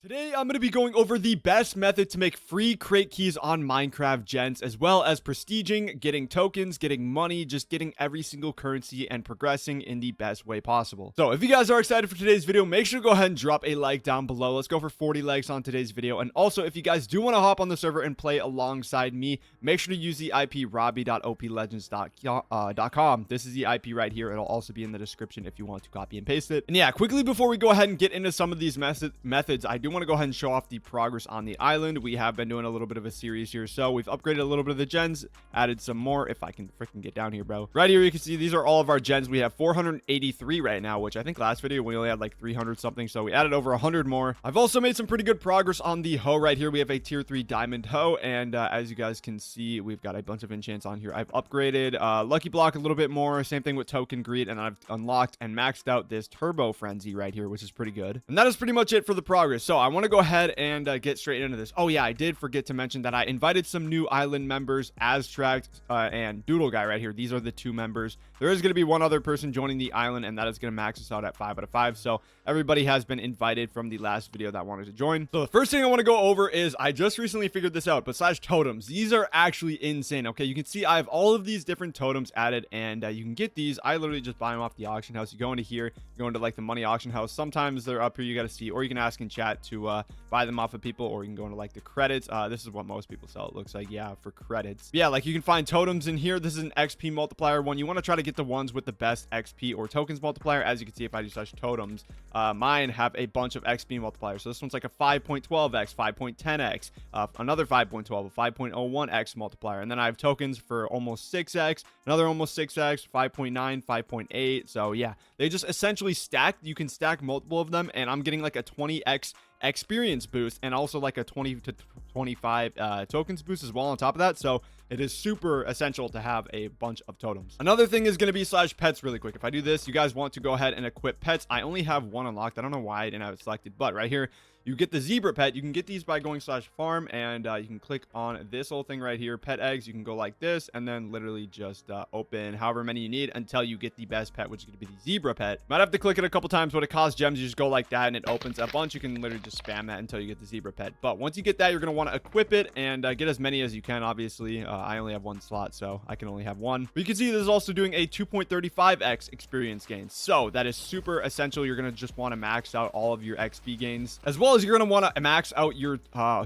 Today, I'm going to be going over the best method to make free crate keys on Minecraft Gens, as well as prestiging, getting tokens, getting money, just getting every single currency and progressing in the best way possible. So if you guys are excited for today's video, make sure to go ahead and drop a like down below. Let's go for 40 likes on today's video. And also, if you guys do want to hop on the server and play alongside me, make sure to use the IP Rawbie.OPLegends.com. This is the IP right here. It'll also be in the description if you want to copy and paste it. And yeah, quickly before we go ahead and get into some of these methods, I do want to go ahead and show off the progress on the island. We have been doing a little bit of a series here, so we've upgraded a little bit of the gens, added some more. If I can freaking get down here, bro. Right here you can see these are all of our gens. We have 483 right now, which I think last video we only had like 300 something, so we added over 100 more. I've also made some pretty good progress on the hoe. Right here we have a tier 3 diamond hoe, and as you guys can see, we've got a bunch of enchants on here. I've upgraded lucky block a little bit more, same thing with token greed, and I've unlocked and maxed out this turbo frenzy right here, which is pretty good. And that is pretty much it for the progress. So I want to go ahead and get straight into this. Oh yeah, I did forget to mention that I invited some new island members, Aztract and Doodle Guy right here. These are the two members. There is going to be one other person joining the island, and that is going to max us out at 5 out of 5. So everybody has been invited from the last video that wanted to join. So the first thing I want to go over is I just recently figured this out, besides totems. These are actually insane. Okay, you can see I have all of these different totems added, and you can get these. I literally just buy them off the auction house. You go into here, you go into like the money auction house. Sometimes they're up here, you got to see, or you can ask in chat to buy them off of people, or you can go into like the credits. This is what most people sell, it looks like. Yeah, for credits. Yeah, like you can find totems in here. This is an XP multiplier one. You want to try to get the ones with the best XP or tokens multiplier. As you can see, if I do such totems, mine have a bunch of XP multipliers. So this one's like a 5.12x, 5.10x, another 5.12, a 5.01x multiplier, and then I have tokens for almost 6x, another almost 6x, 5.9, 5.8. So yeah, they just essentially stack. You can stack multiple of them, and I'm getting like a 20x experience boost and also like a 20 to 25 tokens boost as well on top of that. So it is super essential to have a bunch of totems. Another thing is going to be slash pets really quick. If I do this, you guys want to go ahead and equip pets. I only have one unlocked. I don't know why I didn't have it selected, but right here you get the zebra pet. You can get these by going slash farm, and you can click on this whole thing right here, pet eggs. You can go like this and then literally just open however many you need until you get the best pet, which is going to be the zebra pet. Might have to click it a couple times, but it costs gems. You just go like that and it opens a bunch. You can literally just spam that until you get the zebra pet. But once you get that, you're going to want to equip it and get as many as you can. Obviously, I only have one slot, so I can only have one. But you can see this is also doing a 2.35x experience gains. So that is super essential. You're going to just want to max out all of your XP gains, as well as you're going to want to max out your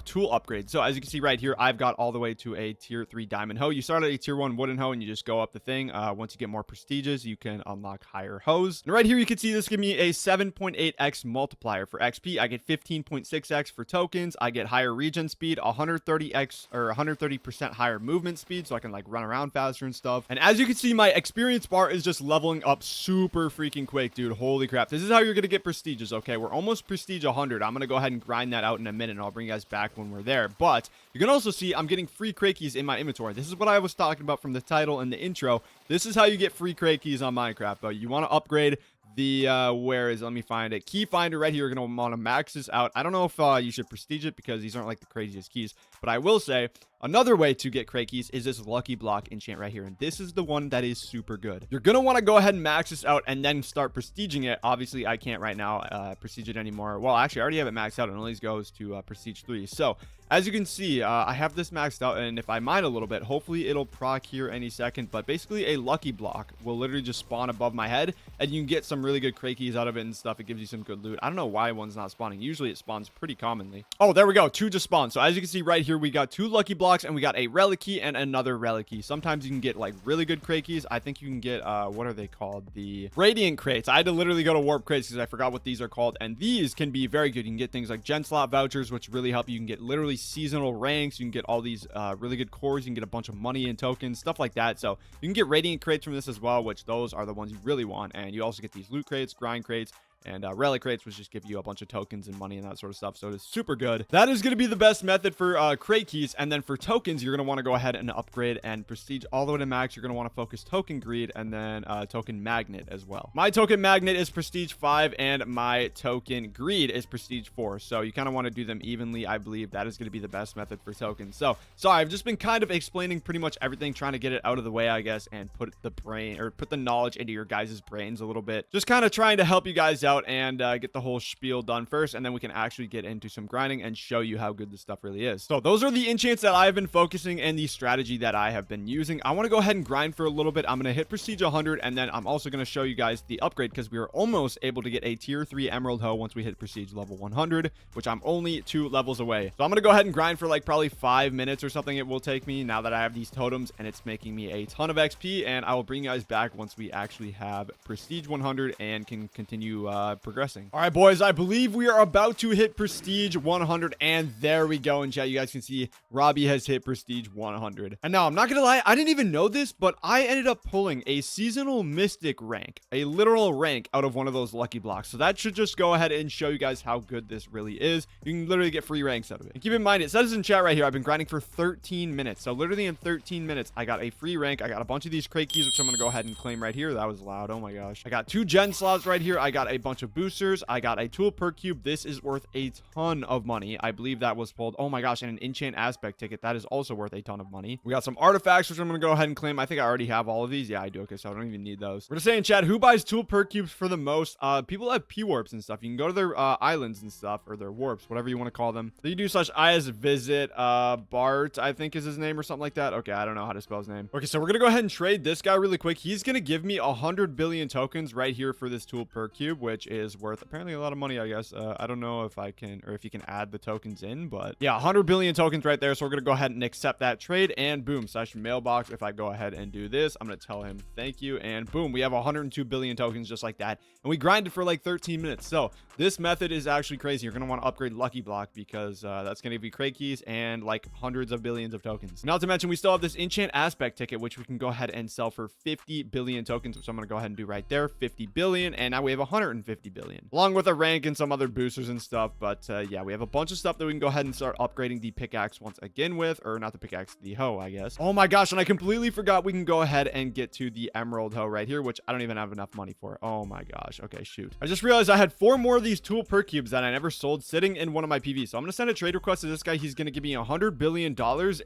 tool upgrades. So as you can see right here, I've got all the way to a tier 3 diamond hoe. You start at a tier 1 wooden hoe and you just go up the thing. Once you get more prestiges, you can unlock higher hoes. And right here, you can see this give me a 7.8x multiplier for XP. I get 15.6x for tokens. I get higher regen speed, 130x or 130% higher movement speed, so I can like run around faster and stuff. And as you can see, my experience bar is just leveling up super freaking quick, dude. Holy crap. This is how you're going to get prestiges. Okay, we're almost prestige 100. I'm going to go ahead and grind that out in a minute, and I'll bring you guys back when we're there. But you can also see I'm getting free crate keys in my inventory. This is what I was talking about from the title and the intro. This is how you get free crate keys on Minecraft. But you want to upgrade the let me find it, key finder right here. You're gonna want to max this out. I don't know if you should prestige it because these aren't like the craziest keys, but I will say another way to get crate keys is this lucky block enchant right here, and this is the one that is super good. You're gonna want to go ahead and max this out and then start prestiging it. Obviously I can't right now prestige it anymore. Well, actually I already have it maxed out. It only goes to prestige 3. So as you can see, I have this maxed out, and if I mine a little bit, hopefully it'll proc here any second. But basically a lucky block will literally just spawn above my head, and you can get some really good crate keys out of it and stuff. It gives you some good loot. I don't know why one's not spawning. Usually it spawns pretty commonly. Oh, there we go. 2 just spawned. So as you can see right here, we got 2 lucky blocks, and we got a relic key and another relic key. Sometimes you can get like really good crate keys. I think you can get what are they called? The radiant crates. I had to literally go to warp crates because I forgot what these are called, and these can be very good. You can get things like gen slot vouchers, which really help you. You can get literally seasonal ranks. You can get all these really good cores. You can get a bunch of money and tokens, stuff like that. So you can get radiant crates from this as well, which those are the ones you really want. And you also get these loot crates, grind crates, and relic rates, which just give you a bunch of tokens and money and that sort of stuff. So it is super good. That is going to be the best method for crate keys. And then for tokens, you're going to want to go ahead and upgrade and prestige all the way to max. You're going to want to focus token greed and then token magnet as well. My token magnet is prestige 5 and my token greed is prestige 4. So you kind of want to do them evenly. I believe that is going to be the best method for tokens. So sorry, I've just been kind of explaining pretty much everything, trying to get it out of the way, I guess, and put the knowledge into your guys' brains a little bit. Just kind of trying to help you guys out. out and get the whole spiel done first, and then we can actually get into some grinding and show you how good this stuff really is. So those are the enchants that I've been focusing and the strategy that I have been using. I want to go ahead and grind for a little bit. I'm going to hit prestige 100, and then I'm also going to show you guys the upgrade because we are almost able to get a tier 3 emerald hoe once we hit prestige level 100, which I'm only 2 levels away. So I'm going to go ahead and grind for like probably 5 minutes or something it will take me now that I have these totems, and it's making me a ton of XP, and I will bring you guys back once we actually have prestige 100 and can continue progressing. All right, boys, I believe we are about to hit prestige 100, and there we go. In chat, you guys can see Rawbie has hit prestige 100. And now, I'm not gonna lie, I didn't even know this, but I ended up pulling a seasonal mystic rank, a literal rank out of one of those lucky blocks. So that should just go ahead and show you guys how good this really is. You can literally get free ranks out of it. And keep in mind, it says in chat right here, I've been grinding for 13 minutes. So literally in 13 minutes, I got a free rank. I got a bunch of these crate keys, which I'm gonna go ahead and claim right here. That was loud. Oh my gosh. I got 2 gen slots right here. I got a bunch of boosters. I got a tool per cube. This is worth a ton of money. I believe that was pulled. Oh my gosh. And an enchant aspect ticket. That is also worth a ton of money. We got some artifacts, which I'm going to go ahead and claim. I think I already have all of these. Yeah, I do. Okay, so I don't even need those. We're going to say in chat, who buys tool per cubes for the most? People have P-warps and stuff. You can go to their islands and stuff, or their warps, whatever you want to call them. So you do /IS visit Bart, I think is his name, or something like that. Okay, I don't know how to spell his name. Okay, so we're going to go ahead and trade this guy really quick. He's going to give me 100 billion tokens right here for this tool per cube, which is worth apparently a lot of money, I guess. I don't know if I can, or if you can add the tokens in, but yeah, 100 billion tokens right there. So we're going to go ahead and accept that trade, and boom, /mailbox. If I go ahead and do this, I'm going to tell him thank you, and boom, we have 102 billion tokens just like that, and we grinded for like 13 minutes. So this method is actually crazy. You're going to want to upgrade Lucky Block because that's going to give you crate keys and like hundreds of billions of tokens. Not to mention, we still have this enchant aspect ticket, which we can go ahead and sell for 50 billion tokens, which I'm going to go ahead and do right there. 50 billion, and now we have 150 billion, along with a rank and some other boosters and stuff. But yeah, we have a bunch of stuff that we can go ahead and start upgrading the pickaxe once again with, or not the pickaxe, the hoe, I guess. Oh my gosh, and I completely forgot we can go ahead and get to the emerald hoe right here, which I don't even have enough money for. Oh my gosh. Okay, shoot. I just realized I had 4 more of these tool per cubes that I never sold sitting in one of my PVs. So I'm gonna send a trade request to this guy. He's gonna give me $100 billion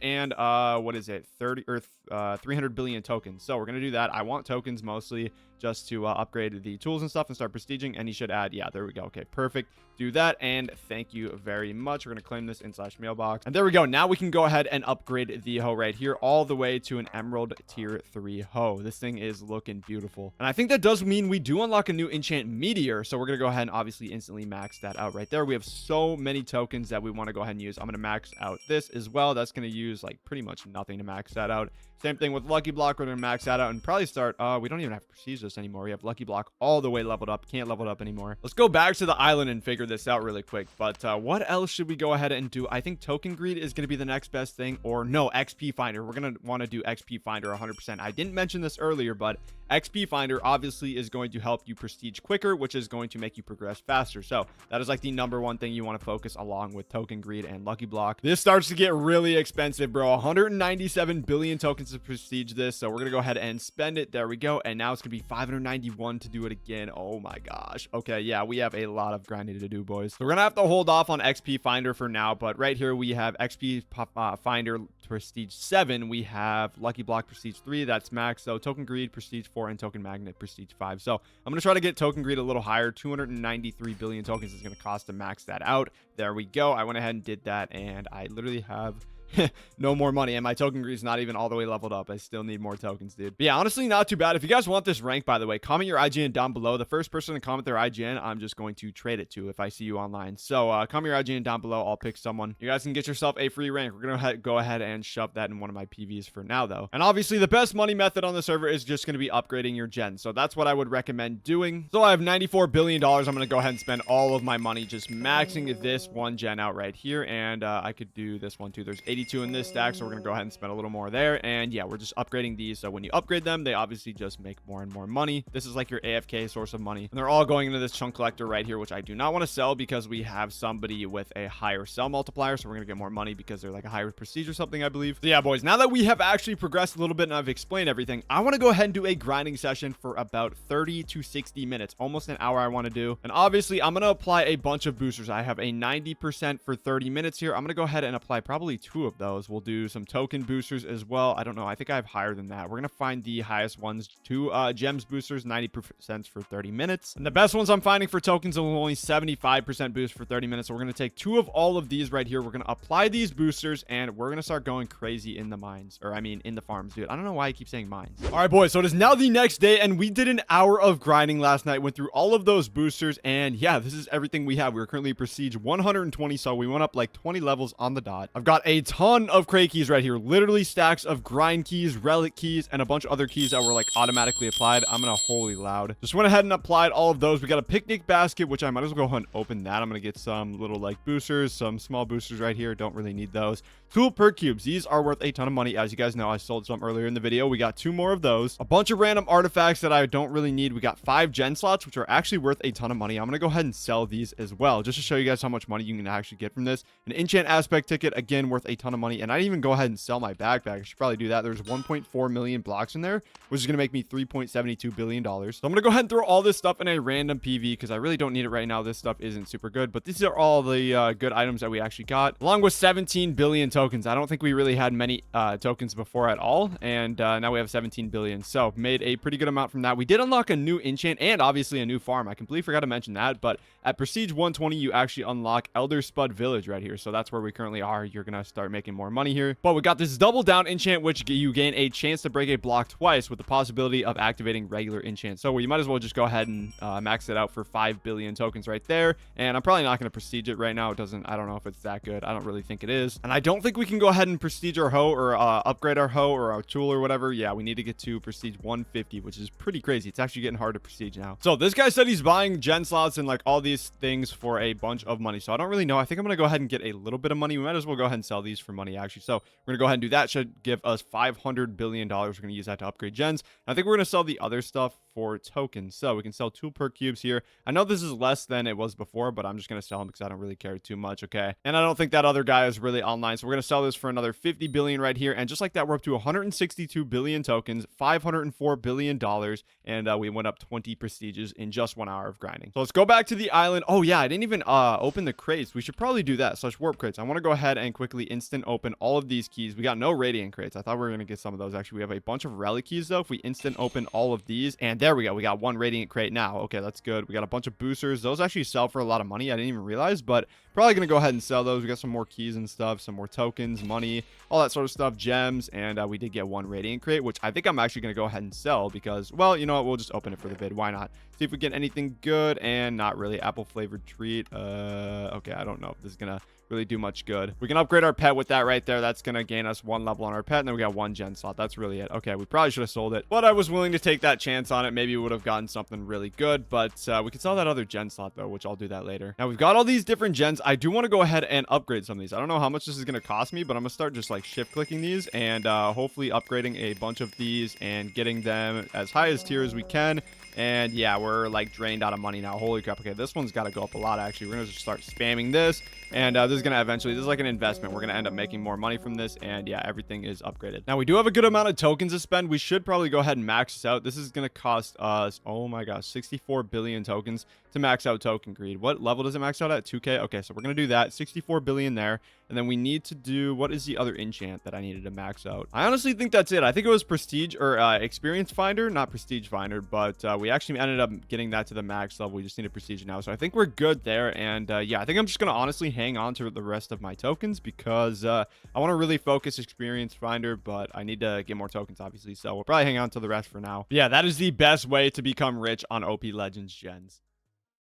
and what is it, 300 billion tokens. So we're gonna do that. I want tokens mostly just to upgrade the tools and stuff and start prestiging, and he should add, yeah, there we go. Okay, perfect. Do that, and thank you very much. We're gonna claim this in /mailbox, and there we go. Now we can go ahead and upgrade the hoe right here all the way to an emerald tier 3 hoe. This thing is looking beautiful, and I think that does mean we do unlock a new enchant meteor. So we're gonna go ahead and obviously instantly max that out right there. We have so many tokens that we want to go ahead and use. I'm gonna max out this as well. That's gonna use like pretty much nothing to max that out. Same thing with Lucky Block. We're gonna max that out and probably start we don't even have to prestige this anymore. We have Lucky Block all the way leveled up. Can't level it up anymore. Let's go back to the island and figure this out really quick. But what else should we go ahead and do? I think token greed is gonna be the next best thing, or no, XP finder. We're gonna want to do XP finder 100%. I didn't mention this earlier, but XP finder obviously is going to help you prestige quicker, which is going to make you progress faster. So that is like the #1 thing you want to focus along with token greed and Lucky Block. This starts to get really expensive, bro. 197 billion tokens to prestige this. So we're gonna go ahead and spend it. There we go. And now it's gonna be 591 to do it again. Oh my gosh. Okay, yeah, we have a lot of grinding to do, boys. So we're gonna have to hold off on XP finder for now, but right here we have XP finder prestige 7. We have Lucky Block prestige 3. That's max. So token greed prestige 4 and token magnet prestige 5. So I'm gonna try to get token greed a little higher. 293 billion tokens is gonna cost to max that out. There we go. I went ahead and did that, and I literally have no more money, and my token greed is not even all the way leveled up. I still need more tokens, dude. But yeah, honestly, not too bad. If you guys want this rank, by the way, comment your IGN down below. The first person to comment their IGN, I'm just going to trade it to if I see you online. So comment your IGN down below. I'll pick someone. You guys can get yourself a free rank. We're gonna go ahead and shove that in one of my PVs for now, though. And obviously, the best money method on the server is just gonna be upgrading your gen. So that's what I would recommend doing. So I have $94 billion. I'm gonna go ahead and spend all of my money just maxing this one gen out right here, and I could do this one too. There's 82 in this stack, so we're gonna go ahead and spend a little more there. And yeah, we're just upgrading these, so when you upgrade them, they obviously just make more and more money. This is like your AFK source of money, and they're all going into this chunk collector right here, which I do not want to sell because we have somebody with a higher sell multiplier, so we're gonna get more money because they're like a higher prestige or something, I believe. So yeah, boys, now that we have actually progressed a little bit and I've explained everything, I want to go ahead and do a grinding session for about 30 to 60 minutes, almost an hour I want to do. And obviously I'm gonna apply a bunch of boosters. I have a 90% for 30 minutes here. I'm gonna go ahead and apply probably 2 2 of those. We'll do some token boosters as well. I don't know. I think I have higher than that. We're going to find the highest ones. 2 gems boosters, 90% for 30 minutes. And the best ones I'm finding for tokens are only 75% boost for 30 minutes. So we're going to take 2 of all of these right here. We're going to apply these boosters and we're going to start going crazy in the mines, or I mean in the farms, dude. I don't know why I keep saying mines. All right, boys. So it is now the next day and we did an hour of grinding last night. Went through all of those boosters and yeah, this is everything we have. We're currently prestige 120. So we went up like 20 levels on the dot. I've got a ton of crate keys right here. Literally stacks of grind keys, relic keys, and a bunch of other keys that were like automatically applied. I'm gonna holy loud. Just went ahead and applied all of those. We got a picnic basket, which I might as well go ahead and open that. I'm gonna get some little like boosters, some small boosters right here. Don't really need those. Tool per cubes. These are worth a ton of money. As you guys know, I sold some earlier in the video. We got 2 more of those. A bunch of random artifacts that I don't really need. We got 5 gen slots, which are actually worth a ton of money. I'm gonna go ahead and sell these as well, just to show you guys how much money you can actually get from this. An enchant aspect ticket, again, worth a ton of money. And I didn't even go ahead and sell my backpack. I should probably do that. There's 1.4 million blocks in there, which is gonna make me $3.72 billion. So I'm gonna go ahead and throw all this stuff in a random PV because I really don't need it right now. This stuff isn't super good, but these are all the good items that we actually got, along with 17 billion tokens. I don't think we really had many tokens before at all, and now we have 17 billion, so made a pretty good amount from that. We did unlock a new enchant and obviously a new farm. I completely forgot to mention that, but at prestige 120 you actually unlock Elder Spud Village right here, so that's where we currently are. You're gonna start making more money here. But we got this double down enchant, which you gain a chance to break a block twice with the possibility of activating regular enchant. So you might as well just go ahead and max it out for 5 billion tokens right there. And I'm probably not going to prestige it right now. I don't know if it's that good. I don't really think it is. And I don't think we can go ahead and prestige our hoe or upgrade our hoe or our tool or whatever. Yeah, we need to get to prestige 150, which is pretty crazy. It's actually getting hard to prestige now. So this guy said he's buying gen slots and like all these things for a bunch of money. So I don't really know. I think I'm going to go ahead and get a little bit of money. We might as well go ahead and sell these for money actually. So we're going to go ahead and do that. Should give us $500 billion. We're going to use that to upgrade gens. And I think we're going to sell the other stuff for tokens. So we can sell 2 per cubes here. I know this is less than it was before, but I'm just going to sell them because I don't really care too much. Okay. And I don't think that other guy is really online. So we're going to sell this for another 50 billion right here. And just like that, we're up to 162 billion tokens, $504 billion. And we went up 20 prestiges in just 1 hour of grinding. So let's go back to the island. Oh yeah, I didn't even open the crates. We should probably do that. / warp crates. I want to go ahead and quickly instant open all of these keys. We got no radiant crates. I thought we were going to get some of those. Actually, we have a bunch of relic keys though. If we instant open all of these, and there we go. We got 1 radiant crate now. Okay, that's good. We got a bunch of boosters. Those actually sell for a lot of money. I didn't even realize, but probably going to go ahead and sell those. We got some more keys and stuff, some more tokens, money, all that sort of stuff, gems, and we did get 1 radiant crate, which I think I'm actually going to go ahead and sell because, well, you know what? We'll just open it for the vid. Why not? See if we get anything good, and not really. Apple flavored treat. Okay, I don't know if this is going to really do much good. We can upgrade our pet with that right there. That's going to gain us 1 level on our pet, and then we got 1 gen slot. That's really it. Okay, we probably should have sold it, but I was willing to take that chance on it. Maybe we would have gotten something really good, but we could sell that other gen slot though, which I'll do that later. Now we've got all these different gens. I do want to go ahead and upgrade some of these. I don't know how much this is going to cost me, but I'm going to start just like shift clicking these and hopefully upgrading a bunch of these and getting them as high as tier as we can. And yeah, we're like drained out of money now. Holy crap. Okay, this one's got to go up a lot actually. We're going to just start spamming this. And this is going to eventually, this is like an investment. We're going to end up making more money from this. And yeah, everything is upgraded. Now we do have a good amount of tokens to spend. We should probably go ahead and max this out. This is going to cost us, oh my gosh, 64 billion tokens to max out token greed. What level does it max out at? 2K? Okay, so we're going to do that. 64 billion there. And then we need to do, what is the other enchant that I needed to max out? I honestly think that's it. I think it was prestige or experience finder, not prestige finder, but we actually ended up getting that to the max level. We just need a prestige now. So I think we're good there. And yeah, I think I'm just going to honestly hang on to the rest of my tokens because I want to really focus experience finder, but I need to get more tokens obviously. So we'll probably hang on to the rest for now. But yeah, that is the best way to become rich on OPLegends gens.